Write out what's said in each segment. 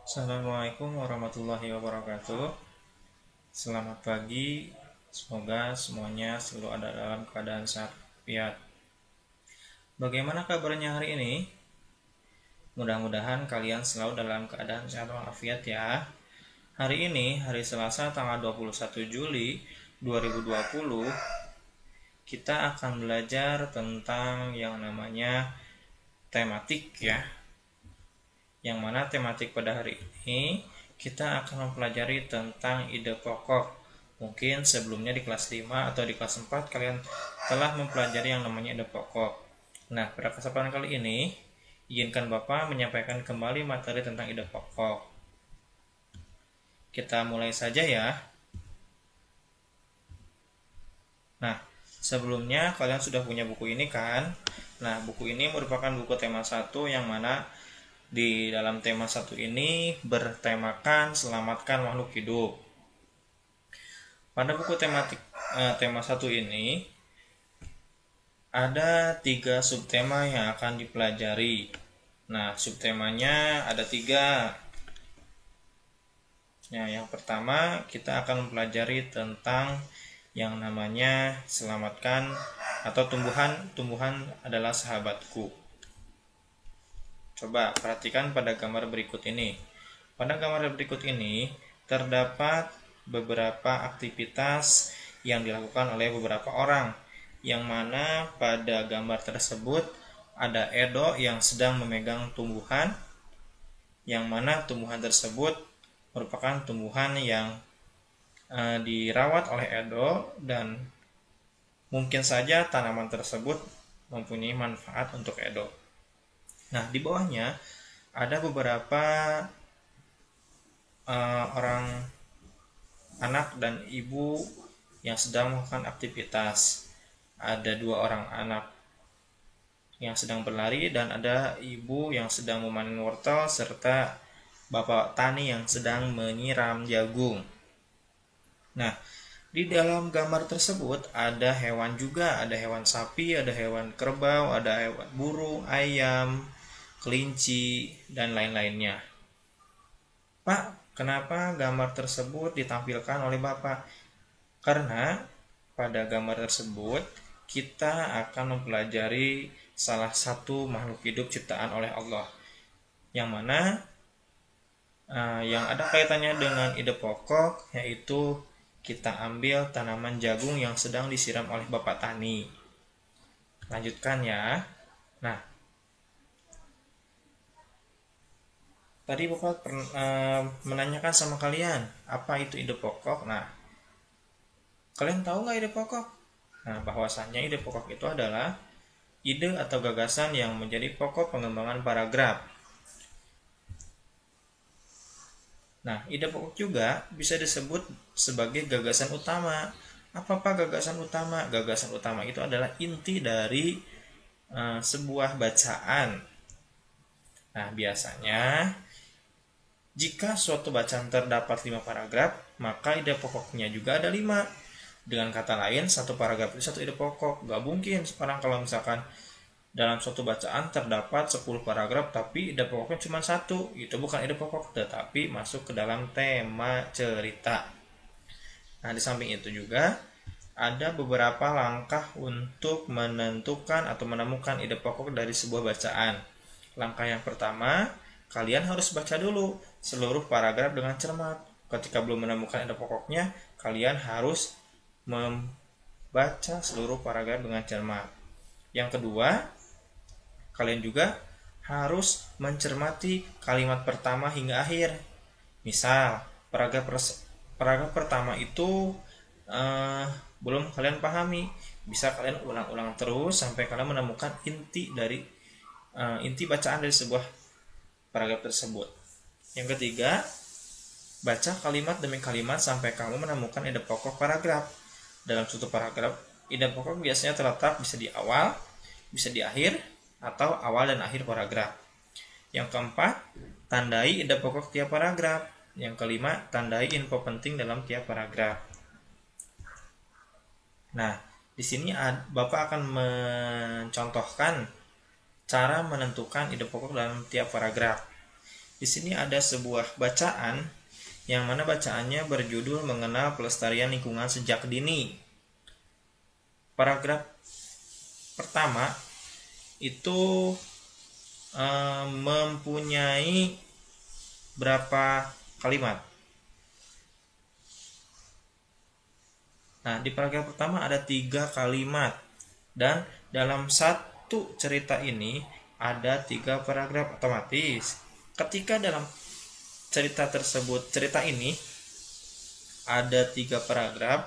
Assalamualaikum warahmatullahi wabarakatuh. Selamat pagi. Semoga semuanya selalu ada dalam keadaan sehat walafiat. Bagaimana kabarnya hari ini? Mudah-mudahan kalian selalu dalam keadaan sehat walafiat ya. Hari ini, hari Selasa tanggal 21 Juli 2020, kita akan belajar tentang yang namanya tematik ya. Yang mana tematik pada hari ini kita akan mempelajari tentang ide pokok. Mungkin sebelumnya di kelas 5 atau di kelas 4 kalian telah mempelajari yang namanya ide pokok. Nah, pada kesempatan kali ini izinkan Bapak menyampaikan kembali materi tentang ide pokok. Kita mulai saja ya. Nah, sebelumnya kalian sudah punya buku ini kan? Nah, buku ini merupakan buku tema 1 yang mana di dalam tema 1 ini bertemakan selamatkan makhluk hidup. Pada buku tema 1 ini ada 3 subtema yang akan dipelajari. Nah, subtemanya ada 3. Nah, yang pertama kita akan mempelajari tentang yang namanya selamatkan atau tumbuhan adalah sahabatku. Coba perhatikan pada gambar berikut ini. Pada gambar berikut ini terdapat beberapa aktivitas yang dilakukan oleh beberapa orang, yang mana pada gambar tersebut ada Edo yang sedang memegang tumbuhan, yang mana tumbuhan tersebut merupakan tumbuhan yang dirawat oleh Edo, dan mungkin saja tanaman tersebut mempunyai manfaat untuk Edo. Nah, di bawahnya ada beberapa orang anak dan ibu yang sedang melakukan aktivitas. Ada 2 orang anak yang sedang berlari dan ada ibu yang sedang memanen wortel serta bapak tani yang sedang menyiram jagung. Nah, di dalam gambar tersebut ada hewan juga, ada hewan sapi, ada hewan kerbau, ada hewan burung, ayam, kelinci, dan lain-lainnya. Pak, kenapa gambar tersebut ditampilkan oleh Bapak? Karena pada gambar tersebut kita akan mempelajari salah satu makhluk hidup ciptaan oleh Allah, yang mana yang ada kaitannya dengan ide pokok, yaitu kita ambil tanaman jagung yang sedang disiram oleh Bapak Tani. Lanjutkan ya. Nah, tadi Bapak menanyakan sama kalian, apa itu ide pokok? Nah, kalian tahu nggak ide pokok? Nah, bahwasannya ide pokok itu adalah ide atau gagasan yang menjadi pokok pengembangan paragraf. Nah, ide pokok juga bisa disebut sebagai gagasan utama. Apa gagasan utama? Gagasan utama itu adalah inti dari sebuah bacaan. Nah, biasanya jika suatu bacaan terdapat 5 paragraf, maka ide pokoknya juga ada 5. Dengan kata lain, satu paragraf itu satu ide pokok. Gak mungkin sekarang kalau misalkan dalam suatu bacaan terdapat 10 paragraf tapi ide pokoknya cuma 1. Itu bukan ide pokok, tetapi masuk ke dalam tema cerita. Nah, di samping itu juga ada beberapa langkah untuk menentukan atau menemukan ide pokok dari sebuah bacaan. Langkah yang pertama, kalian harus baca dulu seluruh paragraf dengan cermat. Ketika belum menemukan ide pokoknya, kalian harus membaca seluruh paragraf dengan cermat. Yang kedua, kalian juga harus mencermati kalimat pertama hingga akhir. Misal, paragraf pertama itu belum kalian pahami, bisa kalian ulang-ulang terus sampai kalian menemukan inti bacaan dari sebuah paragraf tersebut. Yang ketiga, baca kalimat demi kalimat sampai kamu menemukan ide pokok paragraf. Dalam suatu paragraf, ide pokok biasanya terletak bisa di awal, bisa di akhir, atau awal dan akhir paragraf. Yang keempat, tandai ide pokok tiap paragraf. Yang kelima, tandai info penting dalam tiap paragraf. Nah, di sini Bapak akan mencontohkan cara menentukan ide pokok dalam tiap paragraf. Di di sini ada sebuah bacaan yang mana bacaannya berjudul Mengenal Pelestarian Lingkungan Sejak Dini. Paragraf pertama itu mempunyai berapa kalimat? Nah, di paragraf pertama ada 3 kalimat, dan dalam satu cerita ini ada 3 paragraf otomatis. Ketika dalam cerita ini ada 3 paragraf,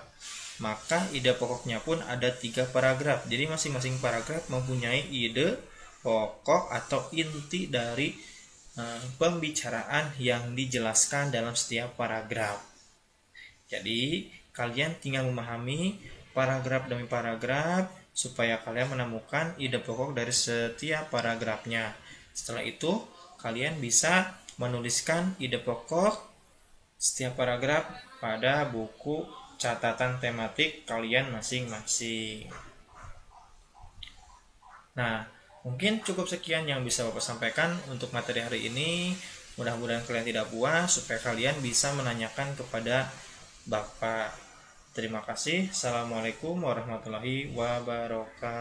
maka ide pokoknya pun ada 3 paragraf. Jadi masing-masing paragraf mempunyai ide pokok atau inti dari pembicaraan yang dijelaskan dalam setiap paragraf. Jadi kalian tinggal memahami paragraf demi paragraf supaya kalian menemukan ide pokok dari setiap paragrafnya. Setelah itu, kalian bisa menuliskan ide pokok setiap paragraf pada buku catatan tematik kalian masing-masing. Nah, mungkin cukup sekian yang bisa Bapak sampaikan untuk materi hari ini. Mudah-mudahan kalian tidak puas supaya kalian bisa menanyakan kepada Bapak. Terima kasih. Assalamualaikum warahmatullahi wabarakatuh.